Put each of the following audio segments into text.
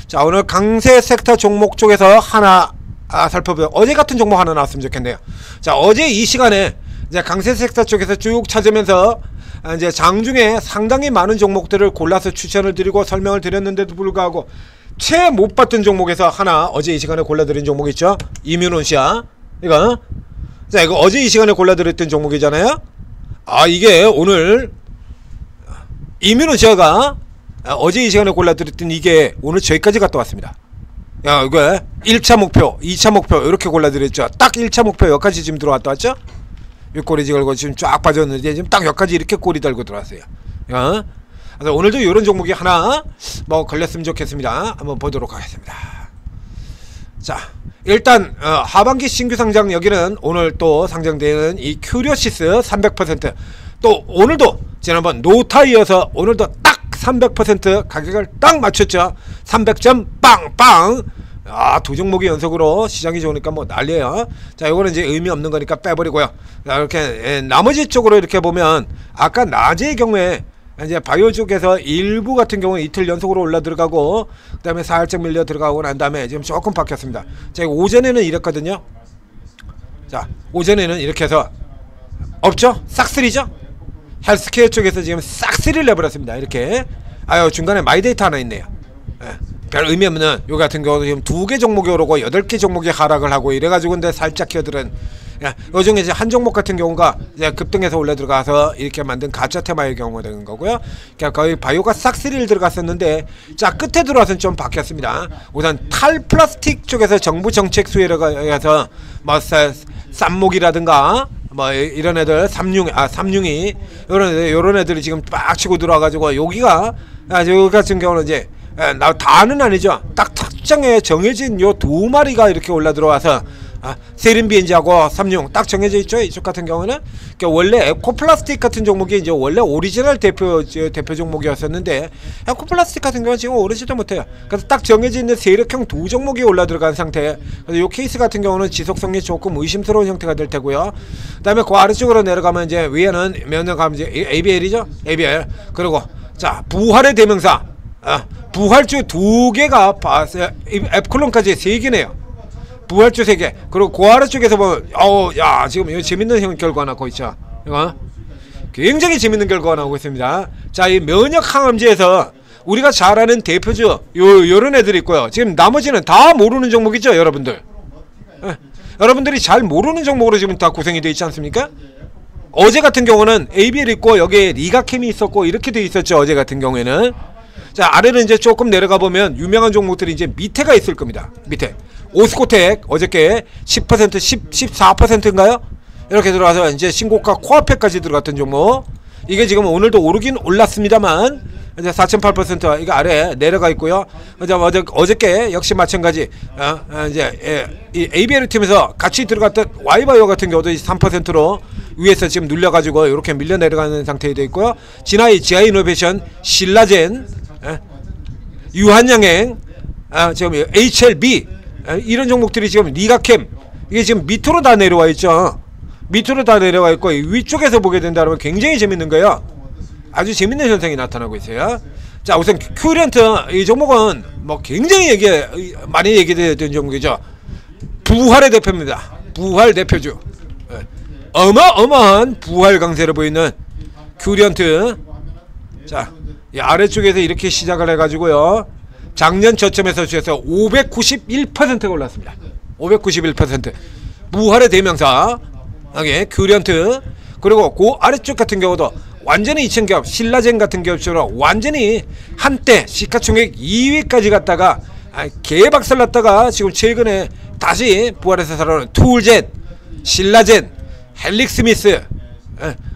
자, 오늘 강세 섹터 종목 쪽에서 하나 살펴보요. 어제 같은 종목 하나 나왔으면 좋겠네요. 자, 어제 이 시간에 이제 강세 섹터 쪽에서 쭉 찾으면서 이제 장중에 상당히 많은 종목들을 골라서 추천을 드리고 설명을 드렸는데도 불구하고 채 못 봤던 종목에서 하나 어제 이 시간에 골라드린 종목 있죠? 이뮤논시아. 이거. 자, 이거 어제 이 시간에 골라드렸던 종목이잖아요. 이게 오늘 이뮤논시아가 어제 이 시간에 골라드렸던 이게 오늘 저기까지 갔다 왔습니다. 야, 이거 1차 목표, 2차 목표 이렇게 골라드렸죠. 딱 1차 목표 여기까지 지금 들어왔다 왔죠? 이 꼬리 걸고 지금 쫙 빠졌는데 지금 딱 여기까지 이렇게 꼬리 달고 들어왔어요. 그래서 오늘도 이런 종목이 하나 뭐 걸렸으면 좋겠습니다. 한번 보도록 하겠습니다. 자, 일단 하반기 신규 상장 여기는 오늘 또 상장되는 이 큐리오시스 300%, 또 오늘도 지난번 노타 이어서 오늘도 딱 300% 가격을 딱 맞췄죠. 300점 빵빵. 두 종목이 연속으로 시장이 좋으니까 뭐 난리에요. 자, 이거는 이제 의미 없는 거니까 빼버리고요. 자, 이렇게 나머지 쪽으로 이렇게 보면 아까 낮의 경우에 이제 바이오 쪽에서 일부 같은 경우는 이틀 연속으로 올라 들어가고 그 다음에 살짝 밀려 들어가고 난 다음에 지금 조금 바뀌었습니다. 자, 오전에는 이랬거든요. 자, 오전에는 이렇게 해서 없죠? 싹쓸이죠? 헬스케어 쪽에서 지금 싹쓸이를 내버렸습니다. 이렇게. 중간에 마이데이터 하나 있네요. 별 의미 없는 요 같은 경우도 지금 2개 종목이 오르고 8개 종목이 하락을 하고 이래가지고 근데 살짝 끼어들은 요 중에 이제 한 종목 같은 경우가 이제 급등해서 올라 들어가서 이렇게 만든 가짜 테마의 경우가 되는 거고요. 그러니까 거의 바이오가 싹쓸이를 들어갔었는데 자, 끝에 들어와서는 좀 바뀌었습니다. 우선 탈플라스틱 쪽에서 정부 정책 수혜를 해서 뭐 쌈목이라든가 뭐 이런 애들 삼융이 요런 애들이 지금 빡 치고 들어와가지고 여기가 여기 같은 경우는 이제 다는 아니죠. 딱 특정에 정해진 요 2마리가 이렇게 올라 들어와서 세린비엔지하고 삼융 딱 정해져 있죠. 이쪽 같은 경우는 그러니까 원래 에코플라스틱 같은 종목이 이제 원래 오리지널 대표 종목이었었는데 에코플라스틱 같은 경우는 지금 오르지도 못해요. 그래서 딱 정해져 있는 세력형 2 종목이 올라 들어간 상태. 그래서 요 케이스 같은 경우는 지속성이 조금 의심스러운 형태가 될 테고요. 그다음에 그 아래쪽으로 내려가면 이제 위에는 몇 년 가면 이제 ABL이죠. ABL. 그리고 자, 부활의 대명사. 부활주 2개가 앱클론까지 3개네요. 부활주 3개. 그리고 그 아래쪽에서 보면 야, 지금 이거 재밌는 결과가 나오고 있죠. 이거 굉장히 재밌는 결과가 나오고 있습니다. 자, 이 면역 항암제에서 우리가 잘 아는 대표주 요런 애들이 있고요. 지금 나머지는 다 모르는 종목이죠, 여러분들. 여러분들이 잘 모르는 종목으로 지금 다 구성이 되어 있지 않습니까? 어제 같은 경우는 ABL 있고 여기에 리가캠이 있었고 이렇게 되어 있었죠. 어제 같은 경우에는. 자, 아래는 이제 조금 내려가 보면 유명한 종목들이 이제 밑에가 있을 겁니다. 밑에 오스코텍 어저께 10% 14%인가요? 이렇게 들어가서 이제 신고가 코아페까지 들어갔던 종목. 이게 지금 오늘도 오르긴 올랐습니다만 이제 4.8% 이거 아래 내려가 있고요. 어저께 역시 마찬가지 이제 이 ABL 팀에서 같이 들어갔던 와이바이오 같은 경우도 3%로 위에서 지금 눌려가지고 이렇게 밀려 내려가는 상태에 되어 있고요. 진하이 지하이노베이션, 신라젠, 유한양행, 지금 HLB 이런 종목들이 지금 리가캠 이게 지금 밑으로 다 내려와 있죠. 밑으로 다 내려와 있고 위쪽에서 보게 된다면 굉장히 재밌는 거예요. 아주 재밌는 현상이 나타나고 있어요. 자, 우선 큐리언트 이 종목은 뭐 굉장히 많이 얘기되던 종목이죠. 부활의 대표입니다. 부활 대표주. 어마어마한 부활 강세를 보이는 큐리언트. 자, 이 아래쪽에서 이렇게 시작을 해가지고요. 작년 저점에서 주에서 591%가 올랐습니다. 591%. 부활의 대명사. 여기 큐리언트. 그리고 그 아래쪽 같은 경우도 완전히 2층 기업 신라젠 같은 기업처럼 완전히 한때 시가총액 2위까지 갔다가 개박살났다가 지금 최근에 다시 부활해서 살아오는 툴젠, 신라젠, 헬릭스미스,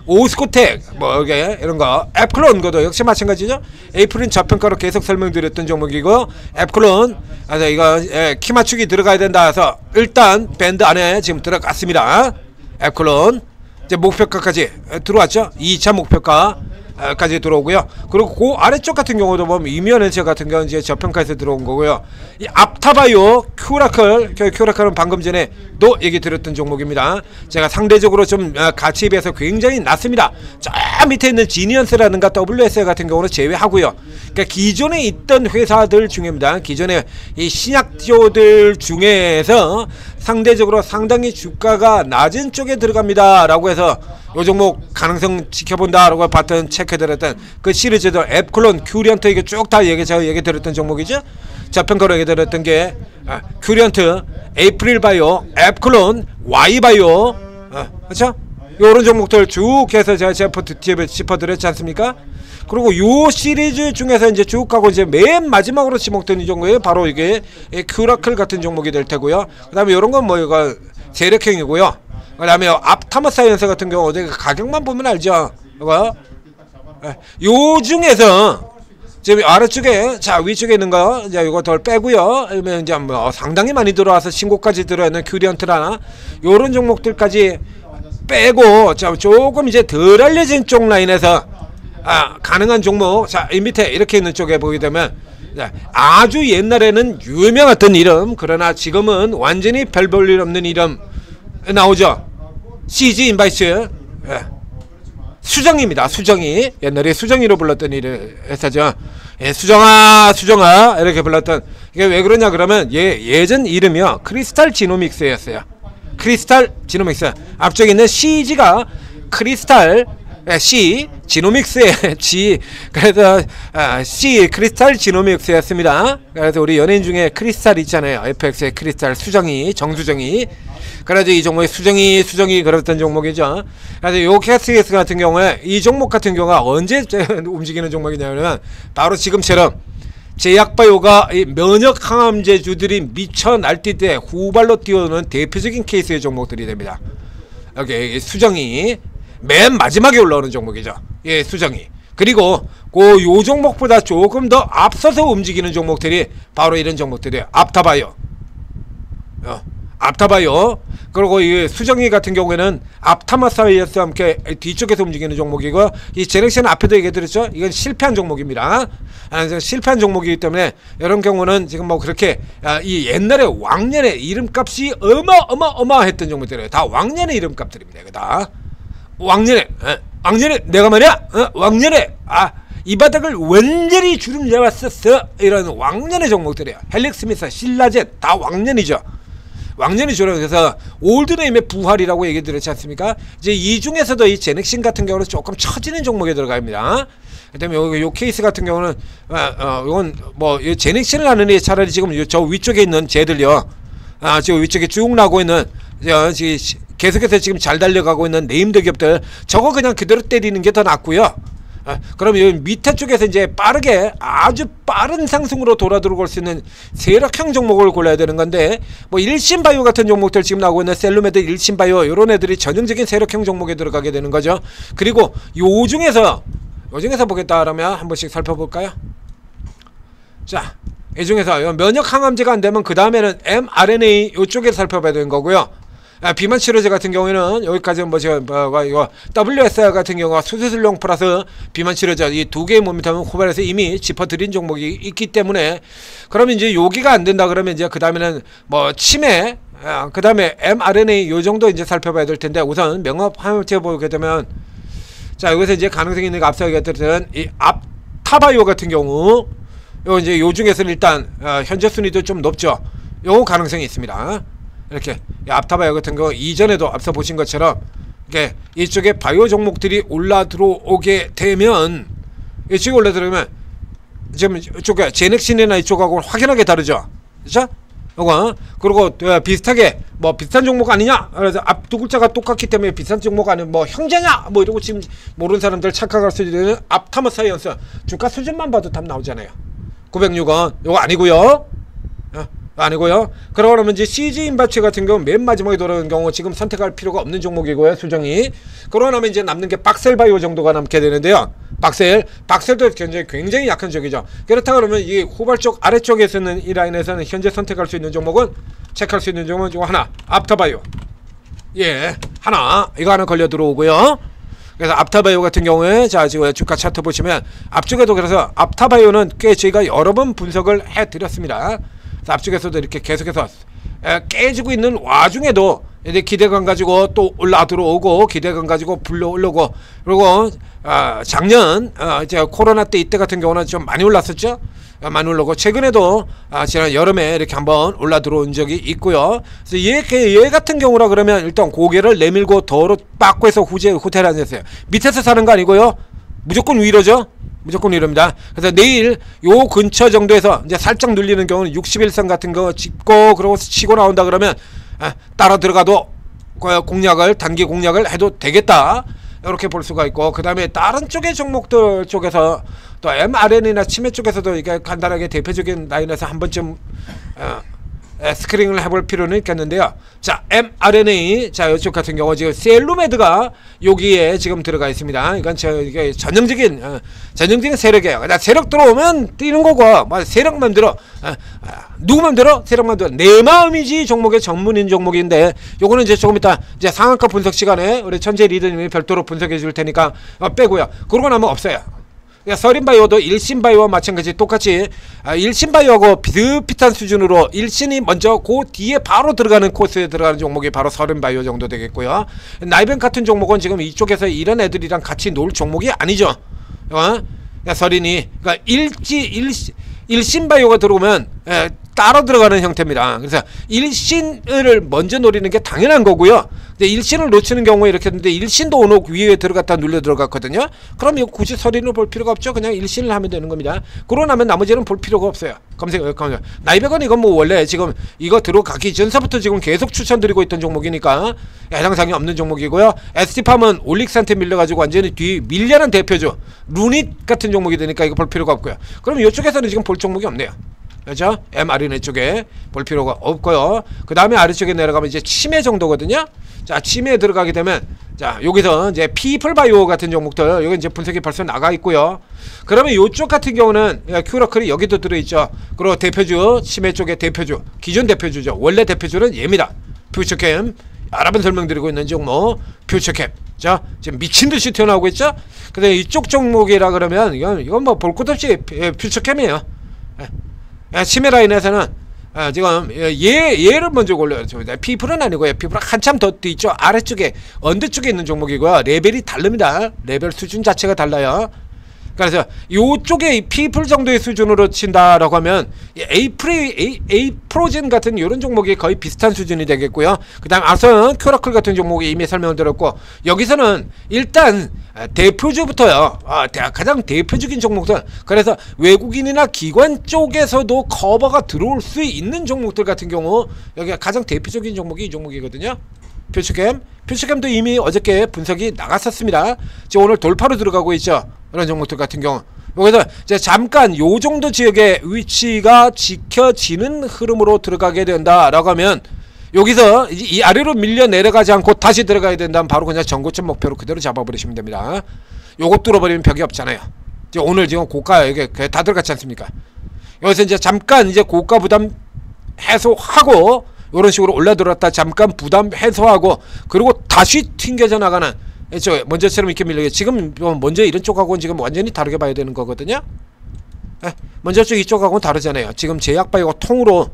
오스코텍 뭐 이게 이런거 앱클론 거도 역시 마찬가지죠. 에이프린 저평가로 계속 설명드렸던 종목이고 앱클론 그래서 이거 키 맞추기 들어가야 된다 해서 일단 밴드 안에 지금 들어갔습니다. 앱클론 이제 목표가까지 들어왔죠. 2차 목표가 까지 들어오고요. 그리고 그 아래쪽 같은 경우도 보면 이면에서 같은 경우는 이제 저평가에서 들어온 거고요. 이 앞타바이오 큐라클은 방금 전에도 얘기 드렸던 종목입니다. 제가 상대적으로 좀 가치에 비해서 굉장히 낮습니다. 저 밑에 있는 지니언스라든가 WSL 같은 경우는 제외하고요. 그러니까 기존에 있던 회사들 중에입니다. 기존에 이 신약조들 중에서 상대적으로 상당히 주가가 낮은 쪽에 들어갑니다 라고 해서 요 종목 가능성 지켜본다 라고 봤던 체크드렸던 그 시리즈들 앱클론, 큐리언트 이게 쭉 다 제가 얘기 드렸던 종목이죠. 저평가로 얘기 드렸던 게 큐리언트, 에이프릴바이오, 앱클론, Y바이오, 그렇죠? 요런 종목들 쭉 해서 제가 짚어드렸지 않습니까? 그리고 요 시리즈 중에서 이제 쭉 가고 이제 맨 마지막으로 지목된 이 종목이 바로 이게 큐라클 같은 종목이 될 테고요. 그 다음에 요런 건 뭐 이거 세력형이고요. 그 다음에 앞타머 사이언스 같은 경우 어디 가격만 보면 알죠. 이거 요 중에서 지금 아래쪽에 자 위쪽에 있는 거 이제 이거 덜 빼고요. 그러면 이제 뭐 상당히 많이 들어와서 신고까지 들어있는 큐리언트나 요런 종목들까지 빼고 자 조금 이제 덜 알려진 쪽 라인에서 가능한 종목 자 이 밑에 이렇게 있는 쪽에 보게 되면 아주 옛날에는 유명했던 이름 그러나 지금은 완전히 별 볼 일 없는 이름 나오죠. CG 인바이스 수정입니다. 수정이 옛날에 수정이로 불렀던 이름 회사죠. 수정아 이렇게 불렀던 이게 왜 그러냐 그러면 예전 이름이요 크리스탈 지노믹스였어요. 크리스탈 지노믹스 앞쪽에 있는 CG가 크리스탈 C 지노믹스의 G 그래서 C 크리스탈 지노믹스였습니다. 그래서 우리 연예인 중에 크리스탈 있잖아요. FX의 크리스탈 수정이 정수정이 그래서 이 종목이 수정이 그랬던 종목이죠. 그래서 요 캐스게스 같은 경우에 이 종목 같은 경우가 언제 움직이는 종목이냐면 바로 지금처럼 제약바이오가 이 면역 항암제주들이 미쳐 날뛸 때 후발로 뛰어오는 대표적인 케이스의 종목들이 됩니다. 여기 수정이 맨 마지막에 올라오는 종목이죠. 예, 수정이. 그리고 요 종목보다 조금 더 앞서서 움직이는 종목들이 바로 이런 종목들이에요. 앞타바이오. 앞타바이오. 그리고 이 수정이 같은 경우에는 앞타마사이어스와 함께 뒤쪽에서 움직이는 종목이고 이 제넥시는 앞에도 얘기해드렸죠. 이건 실패한 종목입니다. 실패한 종목이기 때문에 이런 경우는 지금 뭐 그렇게 이 옛날에 왕년에 이름값이 어마어마했던 종목들이에요. 다 왕년의 이름값들입니다. 이거 다. 왕년에 내가 말이야 왕년에 이 바닥을 완전히 주름 잡았었어 이런 왕년의 종목들이에요. 헬릭스미스, 신라젠 다 왕년이죠. 왕년이 줄어서 올드네임의 부활이라고 얘기 드렸지 않습니까? 이제 이 중에서도 이 제넥신 같은 경우는 조금 처지는 종목에 들어갑니다. 그다음에 요 케이스 같은 경우는 이건 뭐 제넥신을 하는 애 차라리 지금 저 위쪽에 있는 쟤들요. 지금 위쪽에 쭉 나고 있는 계속해서 지금 잘 달려가고 있는 네임드 기업들 저거 그냥 그대로 때리는 게 더 낫고요. 그럼 이 밑에 쪽에서 이제 빠르게 아주 빠른 상승으로 돌아들어올 수 있는 세력형 종목을 골라야 되는 건데 뭐 일신바이오 같은 종목들 지금 나오고 있는 셀루메드, 일신바이오 이런 애들이 전형적인 세력형 종목에 들어가게 되는 거죠. 그리고 요 중에서 보겠다 그러면 한 번씩 살펴볼까요? 자, 이 중에서 면역 항암제가 안 되면 그 다음에는 mRNA 요쪽에서 살펴봐야 되는 거고요. 비만 치료제 같은 경우에는 여기까지는 뭐 제가 이거 WSR 같은 경우가 수술용 플러스 비만 치료제 이 두 개의 모멘텀은 후반에서 이미 짚어드린 종목이 있기 때문에 그러면 이제 여기가 안 된다 그러면 이제 그 다음에는 뭐 치매 그 다음에 mRNA 요 정도 이제 살펴봐야 될 텐데 우선 명업 화물체 보게 되면 자 여기서 이제 가능성이 있는 거 앞서 얘기했던 이 앞타바이오 같은 경우 요 이제 요 중에서는 일단 현재 순위도 좀 높죠. 요 가능성이 있습니다. 이렇게 앞타바이오 같은 경우 이전에도 앞서 보신 것처럼 이렇게 이쪽에 바이오 종목들이 올라 들어오게 되면 이쪽에 올라 들어오면 지금 이쪽에 제넥신이나 이쪽하고 확연하게 다르죠. 그렇죠? 요거 그리고 비슷하게 뭐 비슷한 종목 아니냐? 그래서 앞 두 글자가 똑같기 때문에 비슷한 종목 아니면 뭐 형제냐? 뭐 이러고 지금 모르는 사람들 착각할 수 있는 앞타머 사이언스 주가 수준만 봐도 답 나오잖아요. 906원 요거 아니고요. 아니고요. 그러면 이제 CG 인바치 같은 경우 맨 마지막에 돌아오는 경우 지금 선택할 필요가 없는 종목이고요. 수정이. 그러고 나면 이제 남는 게 박셀바이오 정도가 남게 되는데요. 박셀도 굉장히 약한 쪽이죠. 그렇다 그러면 이 후발쪽 아래쪽에서는 이 라인에서는 현재 선택할 수 있는 종목은 체크할 수 있는 종목은 이거 하나. 앞타바이오. 예, 하나. 이거 하나 걸려 들어오고요. 그래서 앞타바이오 같은 경우에 자 지금 주가 차트 보시면 앞쪽에도 그래서 앞타바이오는 꽤 저희가 여러 번 분석을 해드렸습니다. 앞쪽에서도 이렇게 계속해서 깨지고 있는 와중에도 이제 기대감 가지고 또 올라 들어오고 기대감 가지고 불러 올라오고 그리고 작년 이제 코로나 때 이때 같은 경우는 좀 많이 올랐었죠. 많이 올라오고 최근에도 지난 여름에 이렇게 한번 올라 들어온 적이 있고요. 그래서 얘 같은 경우라 그러면 일단 고개를 내밀고 더로 빠꾸 해서 후퇴를 하셨어요. 밑에서 사는 거 아니고요. 무조건 위로죠. 무조건 위로입니다. 그래서 내일 요 근처 정도에서 이제 살짝 눌리는 경우는 61선 같은 거 짚고 그러고 치고 나온다 그러면 따라 들어가도 공략을 단기 공략을 해도 되겠다. 이렇게 볼 수가 있고 그 다음에 다른 쪽의 종목들 쪽에서 또 mRNA나 치매 쪽에서도 이게 간단하게 대표적인 라인에서 한 번쯤 스크린을 해볼 필요는 있겠는데요. 자, mRNA 자 이쪽 같은 경우 지금 셀루메드가 여기에 지금 들어가 있습니다. 이건 이게 전형적인 세력이에요. 그러니까 세력 들어오면 뛰는 거고 뭐 세력 맘대로 누구 맘대로 세력 맘대로 내 마음이지 종목의 전문인 종목인데 요거는 이제 조금 이따 이제 상한가 분석 시간에 우리 천재 리더님이 별도로 분석해 줄 테니까 빼고요. 그러고 나면 없어요. 서린바이오도 일신바이오와 마찬가지 똑같이 일신바이오하고 비슷비슷한 수준으로 일신이 먼저 그 뒤에 바로 들어가는 코스에 들어가는 종목이 바로 서린바이오 정도 되겠고요. 나이벤 같은 종목은 지금 이쪽에서 이런 애들이랑 같이 놀 종목이 아니죠. 서린이 그러니까 일신바이오가 들어오면 따로 들어가는 형태입니다. 그래서 일신을 먼저 노리는 게 당연한 거고요. 근데 일신을 놓치는 경우에 이렇게 했는데 일신도 오늘 위에 들어갔다 눌려 들어갔거든요. 그럼 이거 굳이 서린을 볼 필요가 없죠. 그냥 일신을 하면 되는 겁니다. 그러고 나면 나머지는 볼 필요가 없어요. 검색. 나이백은 이건 뭐 원래 지금 이거 들어가기 전서부터 지금 계속 추천드리고 있던 종목이니까 해당상이 없는 종목이고요. ST팜은 올릭스한테 밀려가지고 완전히 뒤 밀려난 대표죠. 루닛 같은 종목이 되니까 이거 볼 필요가 없고요. 그럼 이쪽에서는 지금 볼 종목이 없네요. 그렇죠? mRNA 쪽에 볼 필요가 없고요. 그 다음에 아래쪽에 내려가면 이제 치매 정도거든요. 자, 치매에 들어가게 되면 자, 여기서 이제 피플바이오 같은 종목들 여기 이제 분석이 벌써 나가 있고요. 그러면 이쪽 같은 경우는 큐러클이 여기도 들어있죠. 그리고 대표주 치매 쪽의 대표주 기존 대표주죠. 원래 대표주는 얘입니다. 퓨처캠 여러 번 설명드리고 있는 종목 퓨처캠. 자, 지금 미친듯이 튀어나오고 있죠. 근데 이쪽 종목이라 그러면 이건 뭐 볼 것 없이 퓨처캠이에요. 치매 라인에서는 지금 얘를 먼저 골라요. 피플은 아니고요. 피플은 한참 더 뒤쪽 아래쪽에 언더 쪽에 있는 종목이고요. 레벨이 다릅니다. 레벨 수준 자체가 달라요. 그래서 요쪽에 피플 정도의 수준으로 친다라고 하면 에이프로젠 같은 이런 종목이 거의 비슷한 수준이 되겠고요. 그 다음 앞서는 큐라클 같은 종목이 이미 설명을 드렸고 여기서는 일단 대표주부터요. 가장 대표적인 종목들 그래서 외국인이나 기관 쪽에서도 커버가 들어올 수 있는 종목들 같은 경우 여기가 가장 대표적인 종목이 이 종목이거든요. 퓨처캠도 이미 어저께 분석이 나갔었습니다. 지금 오늘 돌파로 들어가고 있죠. 이런 종목들 같은 경우 여기서 이제 잠깐 요 정도 지역의 위치가 지켜지는 흐름으로 들어가게 된다라고 하면 여기서 이 아래로 밀려 내려가지 않고 다시 들어가야 된다면 바로 그냥 전고점 목표로 그대로 잡아버리시면 됩니다. 요거 뚫어버리면 벽이 없잖아요. 이제 오늘 지금 고가 이게 다 들어갔지 않습니까? 여기서 이제 잠깐 이제 고가 부담 해소하고 이런 식으로 올라들었다 잠깐 부담 해소하고 그리고 다시 튕겨져 나가는 먼저처럼 이렇게 밀려요. 지금 먼저 이런 쪽하고는 지금 완전히 다르게 봐야 되는 거거든요. 먼저 쪽 이쪽하고는 다르잖아요. 지금 제약바이오가 통으로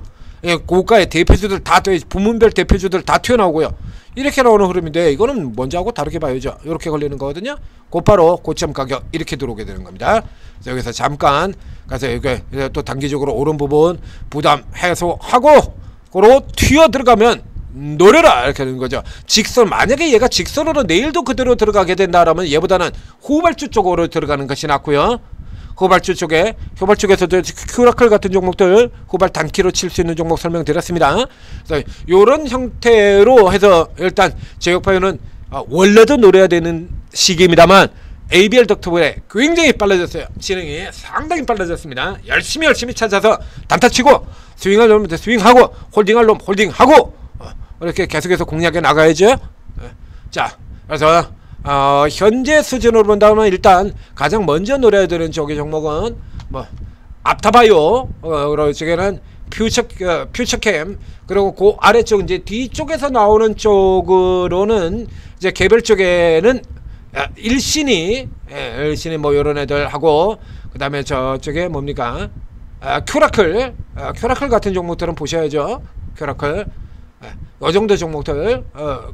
고가의 대표주들 다 부문별 대표주들 다 튀어나오고요. 이렇게 나오는 흐름인데 이거는 먼저하고 다르게 봐야죠. 이렇게 걸리는 거거든요. 곧바로 고점 가격 이렇게 들어오게 되는 겁니다. 그래서 여기서 잠깐 가서 여기 또 단기적으로 오른 부분 부담 해소하고 그러고 튀어 들어가면 노려라 이렇게 되는 거죠. 직선 만약에 얘가 직선으로 내일도 그대로 들어가게 된다라면 얘보다는 후발주 쪽으로 들어가는 것이 낫고요. 후발주 쪽에서도 큐라클 같은 종목들 후발 단키로 칠 수 있는 종목 설명드렸습니다. 그래서 이런 형태로 해서 일단 제약바이오는 원래도 노려야 되는 시기입니다만 ABL 덕분에 굉장히 빨라졌어요. 진행이 상당히 빨라졌습니다. 열심히 찾아서 단타치고 스윙할 놈한테 스윙하고 홀딩할 놈 홀딩하고 이렇게 계속해서 공략해 나가야죠. 자, 그래서 현재 수준으로 본다면 일단 가장 먼저 노려야 되는 쪽의 종목은 뭐 앞타바이오, 그리고 저기는 퓨처캠, 그리고 그 아래쪽 이제 뒤쪽에서 나오는 쪽으로는 이제 개별 쪽에는 일신이 뭐 요런 애들 하고, 그 다음에 저쪽에 뭡니까? 큐라클 같은 종목들은 보셔야죠. 큐라클. 이 정도 종목들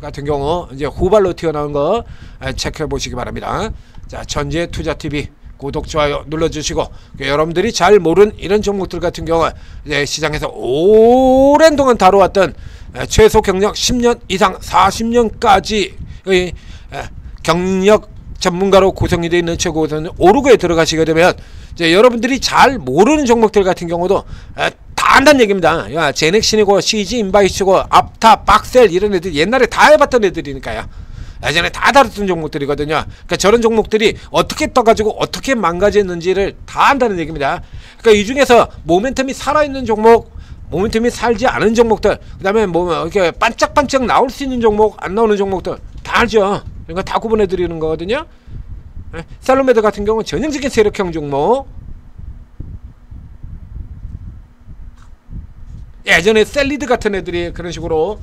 같은 경우 이제 후발로 튀어나온 거 체크해 보시기 바랍니다. 자, 천재투자TV 구독, 좋아요 눌러주시고, 여러분들이 잘 모르는 이런 종목들 같은 경우 이제 시장에서 오랜 동안 다뤄왔던 최소 경력 10년 이상 40년까지의 경력 전문가로 구성이 되어 있는 최고선 오르고에 들어가시게 되면 이제 여러분들이 잘 모르는 종목들 같은 경우도 다 한다는 얘기입니다. 야, 제넥신이고 CG 인바이스고 앞타, 박셀 이런 애들 옛날에 다 해봤던 애들이니까요. 예전에 다 다뤘던 종목들이거든요. 그러니까 저런 종목들이 어떻게 떠가지고 어떻게 망가졌는지를 다 한다는 얘기입니다. 그러니까 이 중에서 모멘텀이 살아있는 종목, 모멘텀이 살지 않은 종목들, 그 다음에 뭐 이렇게 반짝반짝 나올 수 있는 종목, 안 나오는 종목들 다 알죠. 그러니까 다 구분해 드리는 거거든요. 살로메드 같은 경우는 전형적인 세력형 종목. 예전에 셀리드 같은 애들이 그런 식으로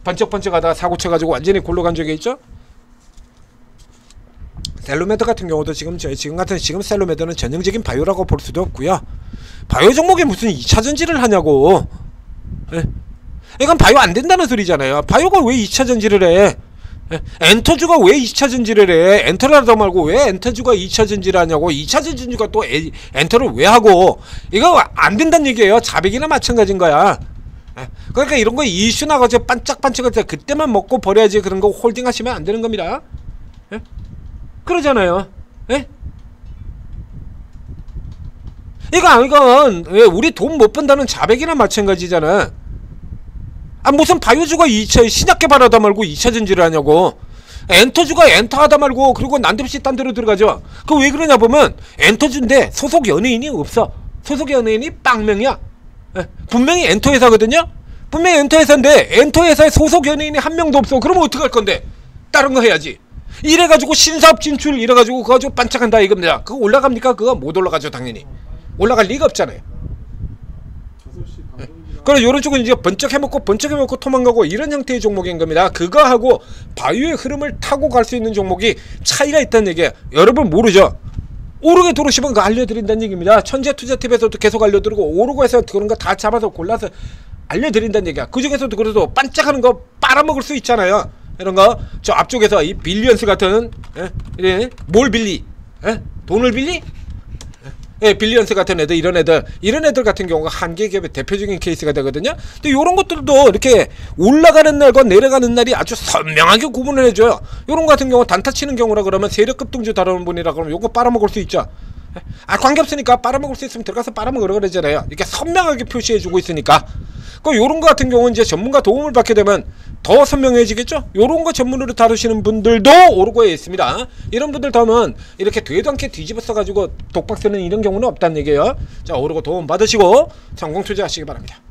번쩍번쩍 하다가 사고 쳐가지고 완전히 골로 간 적이 있죠. 셀로메드 같은 경우도 지금 셀로메드는 전형적인 바이오라고 볼 수도 없고요. 바이오 종목에 무슨 2차전지를 하냐고. 이건 바이오 안 된다는 소리잖아요. 바이오가 왜 2차전지를 해? 엔터주가 왜 2차전지를 해? 엔터를 하다 말고 왜 엔터주가 2차전지를 하냐고. 2차전지가 또 엔터를 왜 하고. 이거 안 된다는 얘기예요. 자백이나 마찬가지인 거야. 그러니까 이런 거 이슈 나가지고 반짝반짝할 때 그때만 먹고 버려야지. 그런 거 홀딩 하시면 안 되는 겁니다. 그러잖아요. 이건 우리 돈 못 번다는 자백이나 마찬가지잖아. 무슨 바이오주가 신약 개발하다 말고 2차전지를 하냐고. 엔터주가 엔터 하다 말고 그리고 난데없이 딴 데로 들어가죠. 그 왜 그러냐 보면 엔터주인데 소속 연예인이 없어. 소속 연예인이 빵명이야. 분명히 엔터 회사거든요. 분명히 엔터 회사인데 엔터 회사에 소속 연예인이 한 명도 없어. 그러면 어떡할 건데? 다른 거 해야지. 이래가지고 신사업 진출 이래가지고 그거 가지고 반짝한다 이겁니다. 그거 올라갑니까? 그거 못 올라가죠. 당연히 올라갈 리가 없잖아요. 그럼 요런 쪽은 이제 번쩍 해먹고 도망가고 이런 형태의 종목인 겁니다. 그거하고 바이오의 흐름을 타고 갈 수 있는 종목이 차이가 있다는 얘기예요. 여러분 모르죠? 오르게 들어오시면 그거 알려드린다는 얘기입니다. 천재투자TV에서도 계속 알려드리고 오르고 해서 그런 거 다 잡아서 골라서 알려드린다는 얘기야. 그 중에서도 그래도 반짝하는 거 빨아먹을 수 있잖아요. 이런 거 저 앞쪽에서 이 빌리언스 같은 뭘 빌리? 돈을 빌리? 빌리언스 같은 애들, 이런 애들 같은 경우가 한계기업의 대표적인 케이스가 되거든요. 근데 요런 것들도 이렇게 올라가는 날과 내려가는 날이 아주 선명하게 구분을 해줘요. 요런 거 같은 경우 단타 치는 경우라 그러면 세력급등주 다루는 분이라 그러면 요거 빨아먹을 수 있죠. 관계없으니까 빨아먹을 수 있으면 들어가서 빨아먹으라 그러잖아요. 이렇게 선명하게 표시해주고 있으니까. 요런 거 같은 경우는 이제 전문가 도움을 받게 되면 더 선명해지겠죠? 요런 거 전문으로 다루시는 분들도 오르고에 있습니다. 이런 분들 다음은 이렇게 되도 않게 뒤집어 써가지고 독박 쓰는 이런 경우는 없다는 얘기예요. 자, 오르고 도움 받으시고 성공 투자하시기 바랍니다.